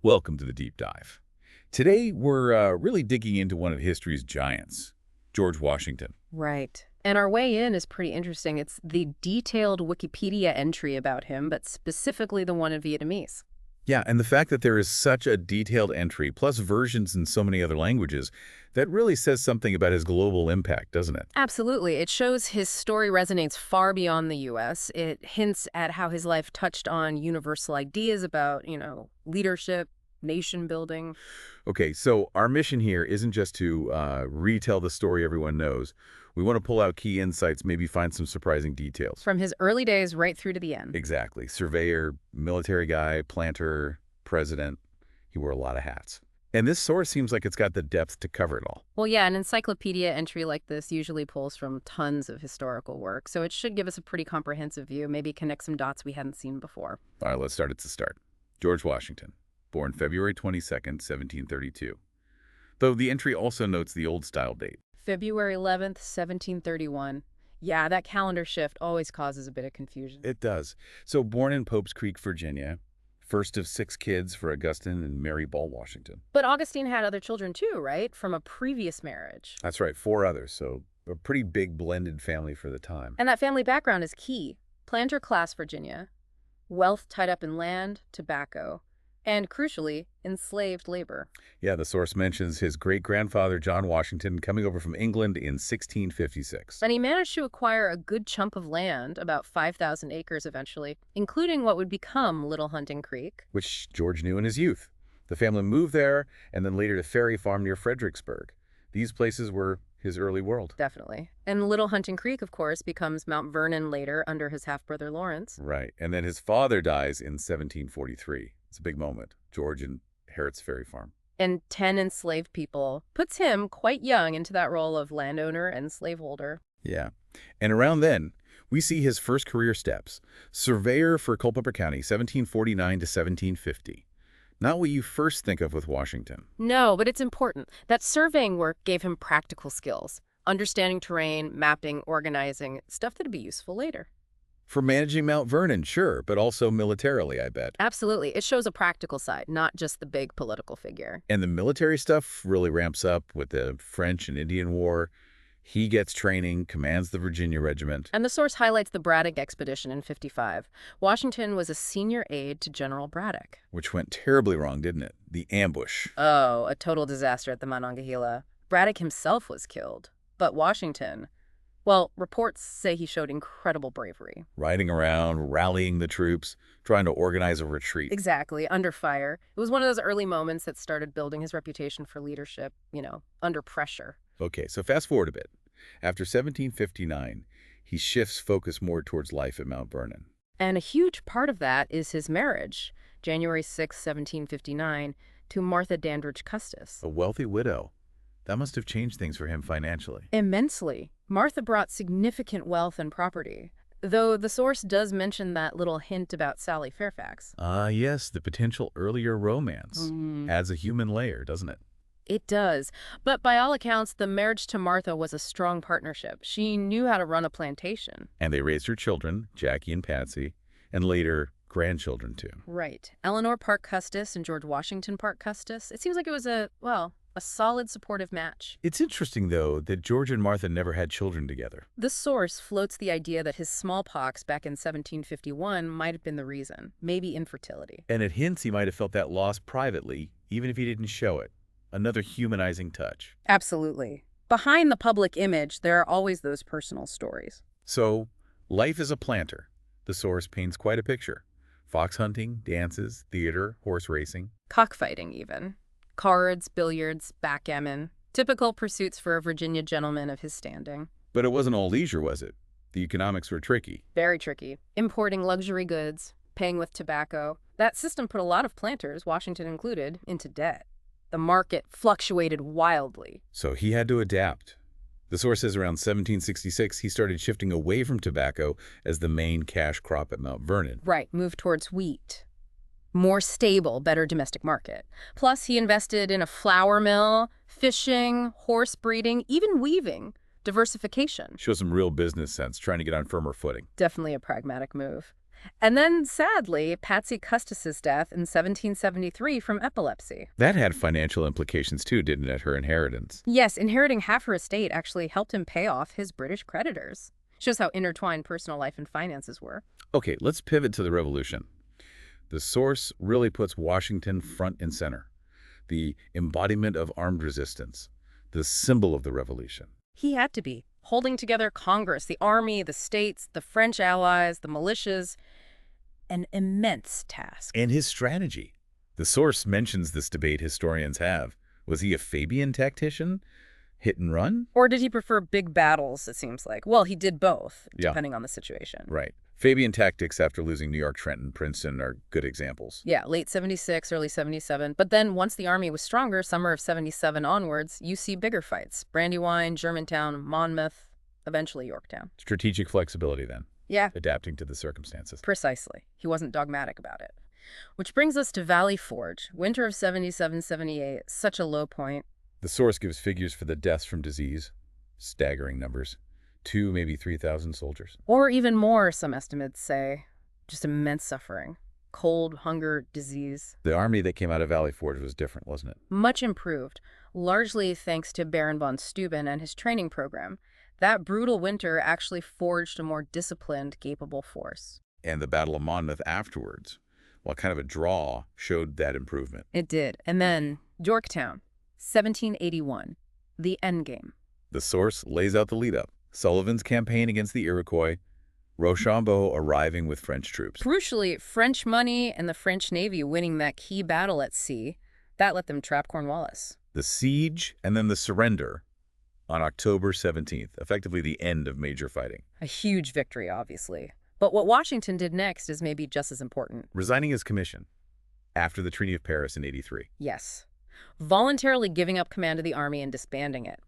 Welcome to the Deep Dive. Today, we're really digging into one of history's giants, George Washington. Right. And our way in is pretty interesting. It's the detailed Wikipedia entry about him, but specifically the one in Vietnamese. Yeah, and the fact that there is such a detailed entry, plus versions in so many other languages, that really says something about his global impact, doesn't it? Absolutely. It shows his story resonates far beyond the U.S. It hints at how his life touched on universal ideas about, leadership, nation building. Okay, so our mission here isn't just to retell the story everyone knows. We want to pull out key insights, maybe find some surprising details. From his early days right through to the end. Exactly. Surveyor, military guy, planter, president. He wore a lot of hats. And this source seems like it's got the depth to cover it all. Well, yeah, an encyclopedia entry like this usually pulls from tons of historical work, so it should give us a pretty comprehensive view, maybe connect some dots we hadn't seen before. All right, let's start at the start. George Washington, born February 22nd, 1732. Though the entry also notes the old-style date. February 11th, 1731. Yeah, that calendar shift always causes a bit of confusion. It does. So born in Pope's Creek, Virginia, first of 6 kids for Augustine and Mary Ball Washington. But Augustine had other children too, right? From a previous marriage. That's right, 4 others, so a pretty big blended family for the time. And that family background is key. Planter class Virginia, wealth tied up in land, tobacco, and crucially, enslaved labor. Yeah, the source mentions his great-grandfather John Washington coming over from England in 1656. And he managed to acquire a good chunk of land, about 5,000 acres eventually, including what would become Little Hunting Creek. Which George knew in his youth. The family moved there and then later to Ferry Farm near Fredericksburg. These places were his early world. Definitely. And Little Hunting Creek, of course, becomes Mount Vernon later under his half-brother Lawrence. Right, and then his father dies in 1743. It's a big moment. George inherits Ferry Farm. And 10 enslaved people puts him quite young into that role of landowner and slaveholder. Yeah, and around then, we see his first career steps. Surveyor for Culpeper County, 1749 to 1750. Not what you first think of with Washington. No, but it's important. That surveying work gave him practical skills, understanding terrain, mapping, organizing, stuff that'd be useful later. For managing Mount Vernon, sure, but also militarily, I bet. Absolutely. It shows a practical side, not just the big political figure. And the military stuff really ramps up with the French and Indian War. He gets training, commands the Virginia Regiment. And the source highlights the Braddock expedition in 55. Washington was a senior aide to General Braddock. Which went terribly wrong, didn't it? The ambush. Oh, a total disaster at the Monongahela. Braddock himself was killed. But Washington, well, reports say he showed incredible bravery. Riding around, rallying the troops, trying to organize a retreat. Exactly, under fire. It was one of those early moments that started building his reputation for leadership, under pressure. Okay, so fast forward a bit. After 1759, he shifts focus more towards life at Mount Vernon. And a huge part of that is his marriage, January 6, 1759, to Martha Dandridge Custis. A wealthy widow. That must have changed things for him financially. Immensely. Martha brought significant wealth and property, though the source does mention that little hint about Sally Fairfax. Ah, yes, the potential earlier romance. Adds a human layer, doesn't it? It does. But by all accounts, the marriage to Martha was a strong partnership. She knew how to run a plantation. And they raised her children, Jackie and Patsy, and later grandchildren too. Right. Eleanor Parke Custis and George Washington Parke Custis. It seems like it was a solid supportive match. It's interesting, though, that George and Martha never had children together. The source floats the idea that his smallpox back in 1751 might have been the reason, maybe infertility. And it hints he might have felt that loss privately, even if he didn't show it. Another humanizing touch. Absolutely. Behind the public image, there are always those personal stories. So, life as a planter. The source paints quite a picture. Fox hunting, dances, theater, horse racing. Cockfighting, even. Cards, billiards, backgammon. Typical pursuits for a Virginia gentleman of his standing. But it wasn't all leisure, was it? The economics were tricky. Very tricky. Importing luxury goods, paying with tobacco. That system put a lot of planters, Washington included, into debt. The market fluctuated wildly. So he had to adapt. The source says around 1766, he started shifting away from tobacco as the main cash crop at Mount Vernon. Right, moved towards wheat. More stable, better domestic market. Plus, he invested in a flour mill, fishing, horse breeding, even weaving. Diversification. Shows some real business sense, trying to get on firmer footing. Definitely a pragmatic move. And then, sadly, Patsy Custis's death in 1773 from epilepsy. That had financial implications too, didn't it, her inheritance? Yes, inheriting half her estate actually helped him pay off his British creditors. Shows how intertwined personal life and finances were. Okay, let's pivot to the Revolution. The source really puts Washington front and center. The embodiment of armed resistance, the symbol of the revolution. He had to be, holding together Congress, the army, the states, the French allies, the militias. An immense task. And his strategy. The source mentions this debate historians have. Was he a Fabian tactician? Hit and run? Or did he prefer big battles, it seems like? Well, he did both, Yeah. depending on the situation. Right. Fabian tactics after losing New York, Trenton, Princeton are good examples. Yeah, late 76, early 77. But then once the army was stronger, summer of 77 onwards, you see bigger fights. Brandywine, Germantown, Monmouth, eventually Yorktown. Strategic flexibility then, Yeah, adapting to the circumstances. precisely. He wasn't dogmatic about it. Which brings us to Valley Forge, winter of 77-78, such a low point. The source gives figures for the deaths from disease. Staggering numbers. 2, maybe 3,000 soldiers. Or even more, some estimates say. Just immense suffering. Cold, hunger, disease. The army that came out of Valley Forge was different, wasn't it? Much improved, largely thanks to Baron von Steuben and his training program. That brutal winter actually forged a more disciplined, capable force. And the Battle of Monmouth afterwards, while kind of a draw, showed that improvement. It did. And then Yorktown, 1781, the endgame. The source lays out the lead-up. Sullivan's campaign against the Iroquois, Rochambeau arriving with French troops. Crucially, French money and the French Navy winning that key battle at sea, that let them trap Cornwallis. The siege and then the surrender on October 17th, effectively the end of major fighting. A huge victory, obviously. But what Washington did next is maybe just as important. Resigning his commission after the Treaty of Paris in '83. Yes. Voluntarily giving up command of the army and disbanding it.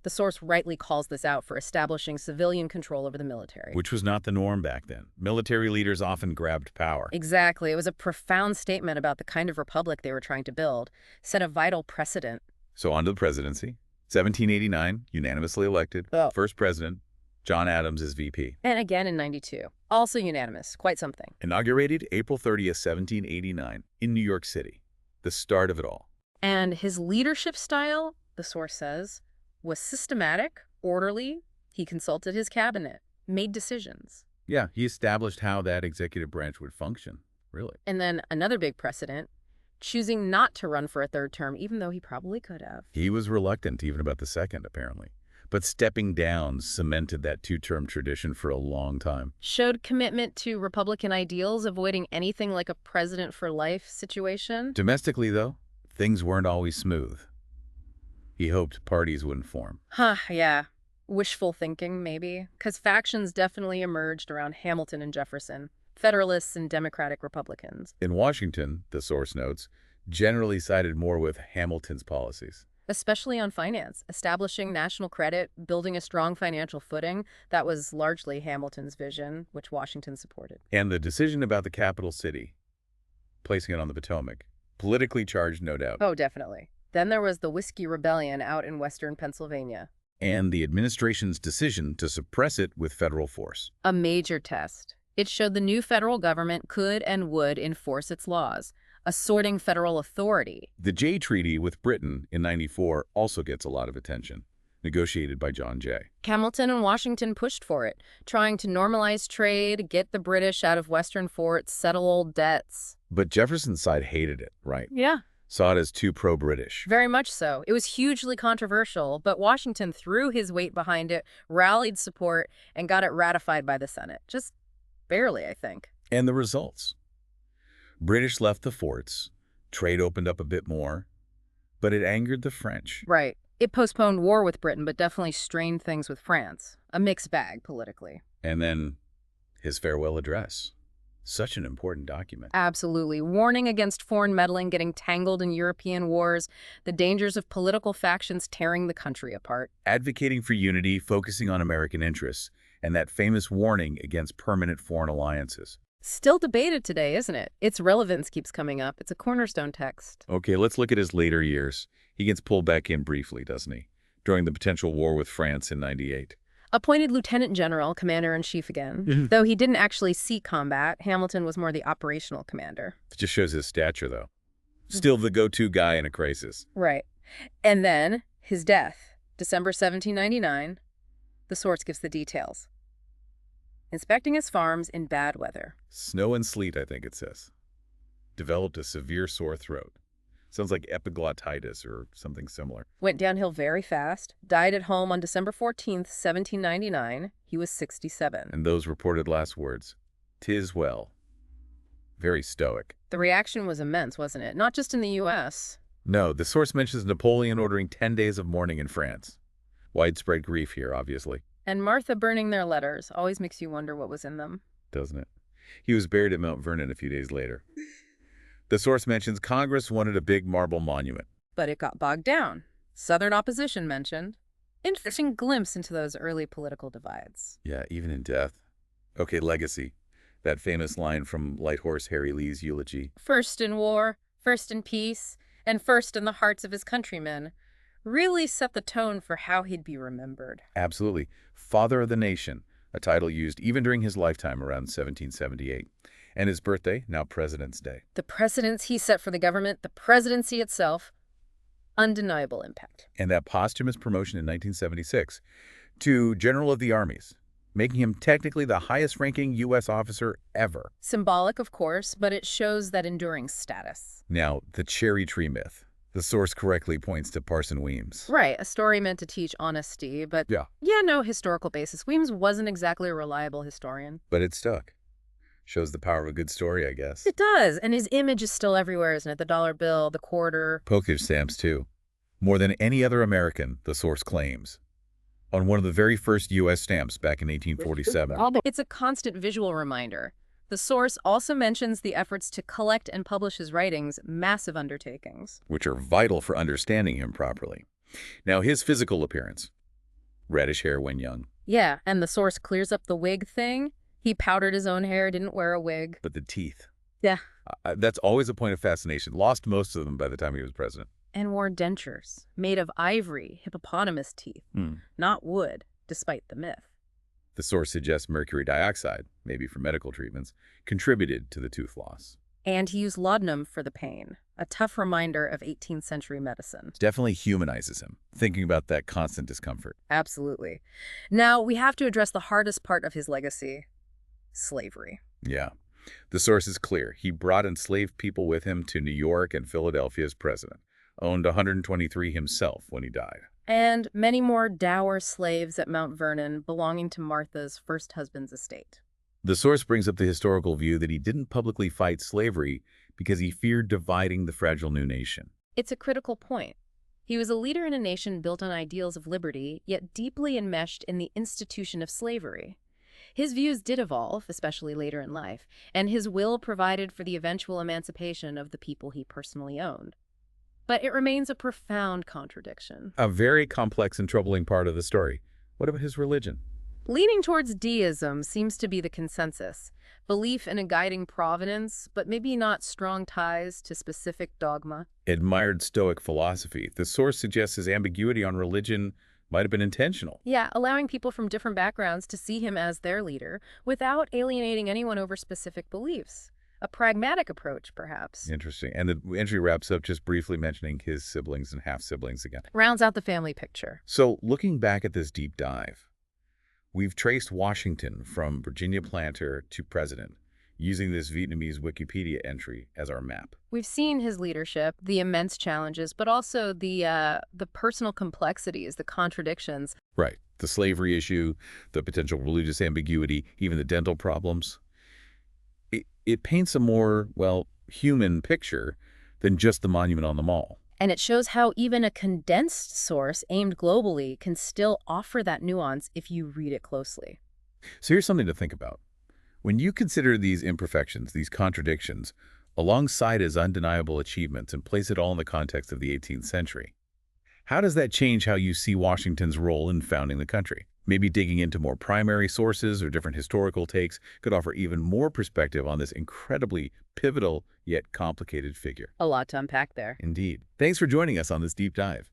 The source rightly calls this out for establishing civilian control over the military. Which was not the norm back then. Military leaders often grabbed power. Exactly. It was a profound statement about the kind of republic they were trying to build, set a vital precedent. So on to the presidency. 1789, unanimously elected. Oh. First president, John Adams as VP. And again in 92. Also unanimous. Quite something. Inaugurated April 30th, 1789, in New York City. The start of it all. And his leadership style, the source says, was systematic, orderly. He consulted his cabinet, made decisions. Yeah, he established how that executive branch would function, really. And then another big precedent, choosing not to run for a third term, even though he probably could have. He was reluctant even about the second, apparently. But stepping down cemented that two-term tradition for a long time. Showed commitment to Republican ideals, avoiding anything like a president for life situation. Domestically, though, things weren't always smooth. He hoped parties wouldn't form. Yeah. Wishful thinking, maybe. Because factions definitely emerged around Hamilton and Jefferson. Federalists and Democratic Republicans. In Washington, the source notes, generally sided more with Hamilton's policies. Especially on finance. Establishing national credit, building a strong financial footing. That was largely Hamilton's vision, which Washington supported. And the decision about the capital city, placing it on the Potomac, politically charged, no doubt. Oh, definitely. Then there was the Whiskey Rebellion out in western Pennsylvania. And the administration's decision to suppress it with federal force. A major test. It showed the new federal government could and would enforce its laws, asserting federal authority. The Jay Treaty with Britain in '94 also gets a lot of attention, negotiated by John Jay. Hamilton and Washington pushed for it, trying to normalize trade, get the British out of western forts, settle old debts. But Jefferson's side hated it, right? Yeah. Saw it as too pro-British. Very much so. It was hugely controversial, but Washington threw his weight behind it, rallied support, and got it ratified by the Senate. Just barely, I think. And the results? British left the forts, trade opened up a bit more, but it angered the French. Right. It postponed war with Britain, but definitely strained things with France. A mixed bag, politically. And then his farewell address. Such an important document. Absolutely. Warning against foreign meddling, getting tangled in European wars, the dangers of political factions tearing the country apart. Advocating for unity, focusing on American interests, and that famous warning against permanent foreign alliances. Still debated today, isn't it? Its relevance keeps coming up. It's a cornerstone text. Okay, let's look at his later years. He gets pulled back in briefly, doesn't he? During the potential war with France in '98. Appointed lieutenant general, commander-in-chief again. Mhm. Though he didn't actually see combat, Hamilton was more the operational commander. It just shows his stature, though. Still the go-to guy in a crisis. Right. And then his death, December 1799. The source gives the details. Inspecting his farms in bad weather. Snow and sleet, I think it says. Developed a severe sore throat. Sounds like epiglottitis or something similar. Went downhill very fast. Died at home on December 14th, 1799. He was 67. And those reported last words, "'Tis well." Very stoic. The reaction was immense, wasn't it? Not just in the U.S. No, the source mentions Napoleon ordering 10 days of mourning in France. Widespread grief here, obviously, And Martha burning their letters always makes you wonder what was in them. doesn't it? He was buried at Mount Vernon a few days later. The source mentions Congress wanted a big marble monument. But it got bogged down. Southern opposition mentioned. Interesting glimpse into those early political divides. Yeah, even in death. Okay, legacy. That famous line from Light Horse Harry Lee's eulogy. First in war, first in peace, and first in the hearts of his countrymen, really set the tone for how he'd be remembered. Absolutely. Father of the Nation, a title used even during his lifetime around 1778. And his birthday, now President's Day. The precedents he set for the government, the presidency itself, undeniable impact. And that posthumous promotion in 1976 to General of the Armies, making him technically the highest-ranking U.S. officer ever. Symbolic, of course, but it shows that enduring status. Now, the cherry tree myth. The source correctly points to Parson Weems. Right, a story meant to teach honesty, but no historical basis. Weems wasn't exactly a reliable historian. But it stuck. Shows the power of a good story, I guess. It does, and his image is still everywhere, isn't it? The dollar bill, the quarter. Postage stamps, too. More than any other American, the source claims. On one of the very first U.S. stamps back in 1847. It's a constant visual reminder. The source also mentions the efforts to collect and publish his writings, massive undertakings. Which are vital for understanding him properly. Now, his physical appearance. Reddish hair when young. Yeah, and the source clears up the wig thing. He powdered his own hair, didn't wear a wig. But the teeth. Yeah. That's always a point of fascination. Lost most of them by the time he was president. And wore dentures, made of ivory, hippopotamus teeth, not wood, despite the myth. The source suggests mercury dioxide, maybe for medical treatments, contributed to the tooth loss. And he used laudanum for the pain, a tough reminder of 18th century medicine. Definitely humanizes him, thinking about that constant discomfort. Absolutely. Now, we have to address the hardest part of his legacy. Slavery. Yeah. The source is clear. He brought enslaved people with him to New York and Philadelphia as president. Owned 123 himself when he died. And many more dour slaves at Mount Vernon belonging to Martha's first husband's estate. The source brings up the historical view that he didn't publicly fight slavery because he feared dividing the fragile new nation. It's a critical point. He was a leader in a nation built on ideals of liberty, yet deeply enmeshed in the institution of slavery. His views did evolve, especially later in life, and his will provided for the eventual emancipation of the people he personally owned. But it remains a profound contradiction. A very complex and troubling part of the story. What about his religion? Leaning towards deism seems to be the consensus. Belief in a guiding providence, but maybe not strong ties to specific dogma. Admired Stoic philosophy. The source suggests his ambiguity on religion might have been intentional. Yeah, allowing people from different backgrounds to see him as their leader without alienating anyone over specific beliefs. A pragmatic approach, perhaps. Interesting. And the entry wraps up just briefly mentioning his siblings and half-siblings again. Rounds out the family picture. So, looking back at this deep dive, we've traced Washington from Virginia planter to president, using this Vietnamese Wikipedia entry as our map. We've seen his leadership, the immense challenges, but also the personal complexities, the contradictions. Right. The slavery issue, the potential religious ambiguity, even the dental problems. It paints a more, well, human picture than just the monument on the mall. And it shows how even a condensed source aimed globally can still offer that nuance if you read it closely. So here's something to think about. When you consider these imperfections, these contradictions, alongside his undeniable achievements and place it all in the context of the 18th century, how does that change how you see Washington's role in founding the country? Maybe digging into more primary sources or different historical takes could offer even more perspective on this incredibly pivotal yet complicated figure. A lot to unpack there. Indeed. Thanks for joining us on this deep dive.